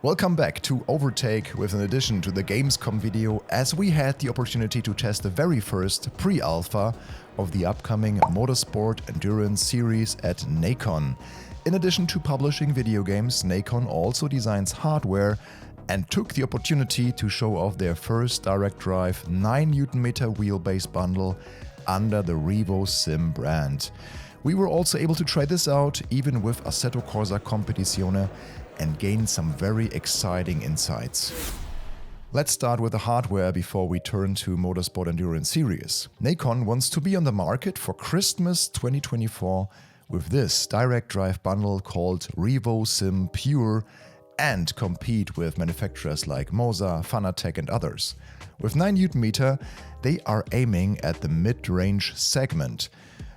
Welcome back to Overtake with an addition to the Gamescom video, as we had the opportunity to test the very first pre-alpha of the upcoming Motorsport Endurance Series at Nacon. In addition to publishing video games, Nacon also designs hardware and took the opportunity to show off their first direct drive 9Nm wheelbase bundle under the Revosim brand. We were also able to try this out even with Assetto Corsa Competizione and gain some very exciting insights. Let's start with the hardware before we turn to Motorsport Endurance Series. Nacon wants to be on the market for Christmas 2024 with this direct drive bundle called Revosim Pure and compete with manufacturers like MOZA, Fanatec and others. With 9Nm, they are aiming at the mid-range segment.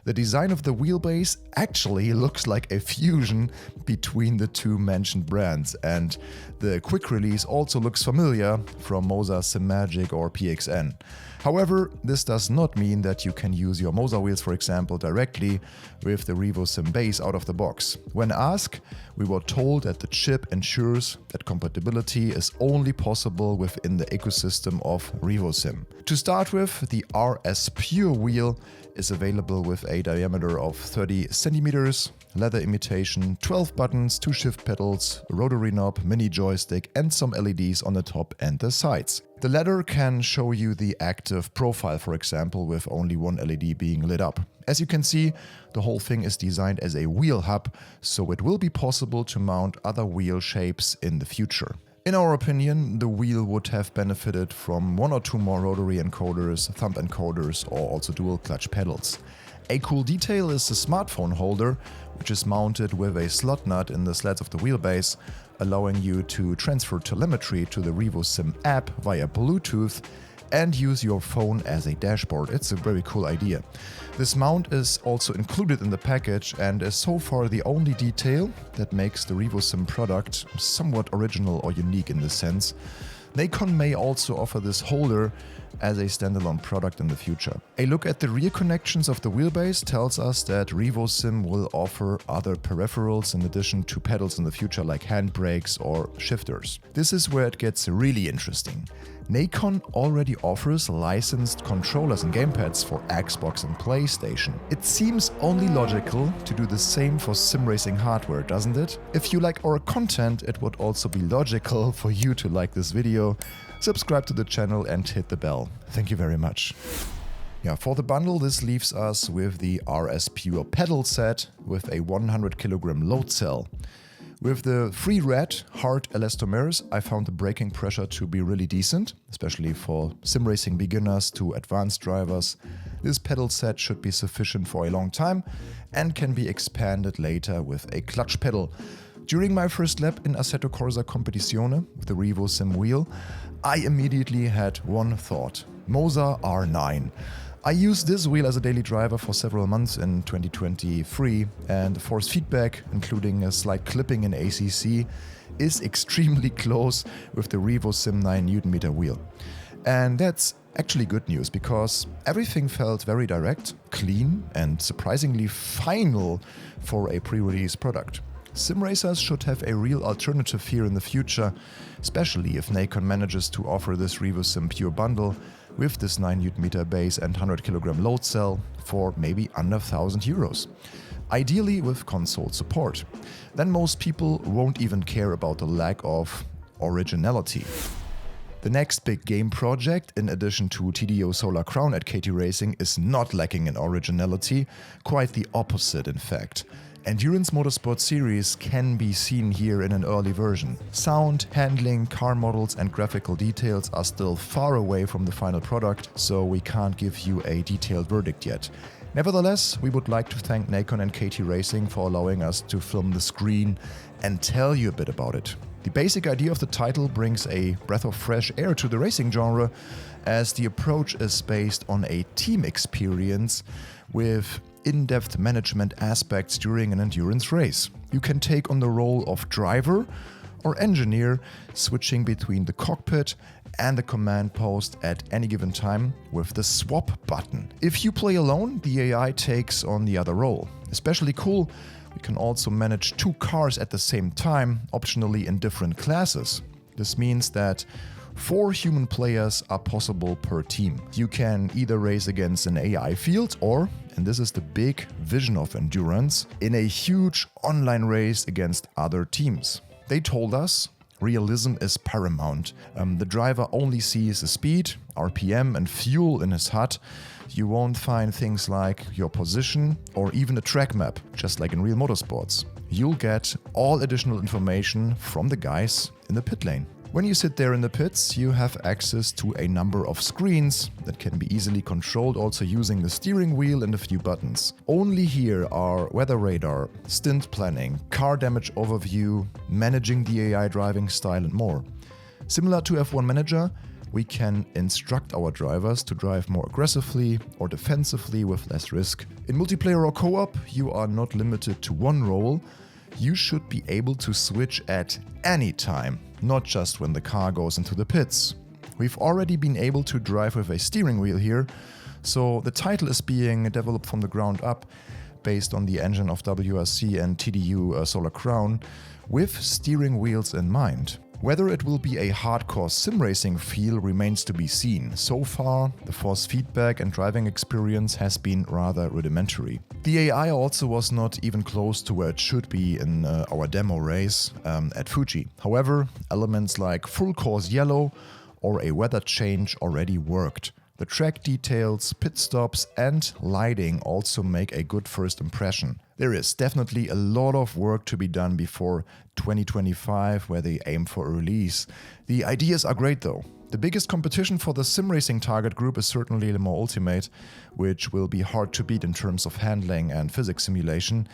The design of the wheelbase actually looks like a fusion between the two mentioned brands, and the quick release also looks familiar from MOZA Sim Rig or PXN. However, this does not mean that you can use your MOZA wheels, for example, directly with the Revosim base out of the box. When asked, we were told that the chip ensures that compatibility is only possible within the ecosystem of Revosim. To start with, the RS Pure wheel is available with a diameter of 30 centimeters, leather imitation, 12 buttons, 2 shift pedals, a rotary knob, mini joystick and some LEDs on the top and the sides. The latter can show you the active profile, for example, with only one LED being lit up. As you can see, the whole thing is designed as a wheel hub, so it will be possible to mount other wheel shapes in the future. In our opinion, the wheel would have benefited from 1 or 2 more rotary encoders, thumb encoders or also dual clutch pedals. A cool detail is the smartphone holder, which is mounted with a slot nut in the slats of the wheelbase, allowing you to transfer telemetry to the Revosim app via Bluetooth and use your phone as a dashboard. It's a very cool idea. This mount is also included in the package and is so far the only detail that makes the Revosim product somewhat original or unique in this sense. Nacon may also offer this holder as a standalone product in the future. A look at the rear connections of the wheelbase tells us that Revosim will offer other peripherals in addition to pedals in the future, like handbrakes or shifters. This is where it gets really interesting. Nacon already offers licensed controllers and gamepads for Xbox and PlayStation. It seems only logical to do the same for sim racing hardware, doesn't it? If you like our content, it would also be logical for you to like this video, subscribe to the channel and hit the bell. Thank you very much. For the bundle, this leaves us with the RS Pure pedal set with a 100 kg load cell. With the 3 red hard elastomers, I found the braking pressure to be really decent, especially for sim racing beginners to advanced drivers. This pedal set should be sufficient for a long time and can be expanded later with a clutch pedal. During my first lap in Assetto Corsa Competizione with the Revosim wheel, I immediately had one thought: MOZA R9. I used this wheel as a daily driver for several months in 2023, and the force feedback, including a slight clipping in ACC, is extremely close with the Revosim 9Nm wheel. And that's actually good news, because everything felt very direct, clean and surprisingly final for a pre-release product. Sim racers should have a real alternative here in the future, especially if Nacon manages to offer this Revosim Pure Bundle with this 9Nm base and 100 kg load cell for maybe under €1,000. Ideally with console support. Then most people won't even care about the lack of originality. The next big game project, in addition to TDO Solar Crown at KT Racing, is not lacking in originality, quite the opposite in fact. Endurance Motorsports Series can be seen here in an early version. Sound, handling, car models and graphical details are still far away from the final product, so we can't give you a detailed verdict yet. Nevertheless, we would like to thank Nacon and KT Racing for allowing us to film the screen and tell you a bit about it. The basic idea of the title brings a breath of fresh air to the racing genre, as the approach is based on a team experience with in-depth management aspects during an endurance race. You can take on the role of driver or engineer, switching between the cockpit and the command post at any given time with the swap button. If you play alone, the AI takes on the other role. Especially cool We can also manage 2 cars at the same time, optionally in different classes. This means that 4 human players are possible per team. You can either race against an AI field or, and this is the big vision of endurance, in a huge online race against other teams. They told us realism is paramount. The driver only sees the speed, RPM and fuel in his HUD. You won't find things like your position or even a track map, just like in real motorsports. You'll get all additional information from the guys in the pit lane. When you sit there in the pits, you have access to a number of screens that can be easily controlled also using the steering wheel and a few buttons. Only here are weather radar, stint planning, car damage overview, managing the AI driving style and more. Similar to F1 Manager, we can instruct our drivers to drive more aggressively or defensively with less risk. In multiplayer or co-op, you are not limited to one role. You should be able to switch at any time, not just when the car goes into the pits. We've already been able to drive with a steering wheel here, so the title is being developed from the ground up based on the engine of WRC and TDU Solar Crown with steering wheels in mind. Whether it will be a hardcore sim racing feel remains to be seen. So far, the force feedback and driving experience has been rather rudimentary. The AI also was not even close to where it should be in our demo race at Fuji. However, elements like full course yellow or a weather change already worked. The track details, pit stops and lighting also make a good first impression. There is definitely a lot of work to be done before 2025, where they aim for a release. The ideas are great though. The biggest competition for the sim racing target group is certainly Le Mans Ultimate, which will be hard to beat in terms of handling and physics simulation.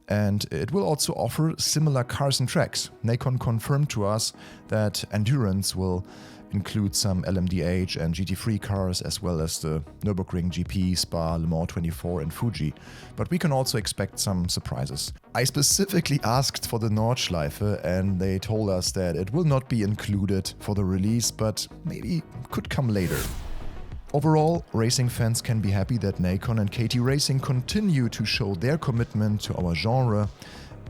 And it will also offer similar cars and tracks. Nacon confirmed to us that Endurance will include some LMDH and GT3 cars, as well as the Nürburgring GP, Spa, Le Mans 24 and Fuji. But we can also expect some surprises. I specifically asked for the Nordschleife and they told us that it will not be included for the release, but maybe could come later. Overall, racing fans can be happy that Nacon and KT Racing continue to show their commitment to our genre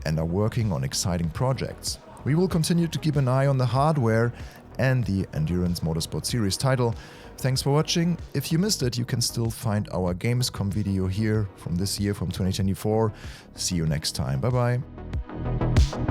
and are working on exciting projects. We will continue to keep an eye on the hardware and the Endurance Motorsports Series title. Thanks for watching. If you missed it, you can still find our Gamescom video here from this year, from 2024. See you next time. Bye bye.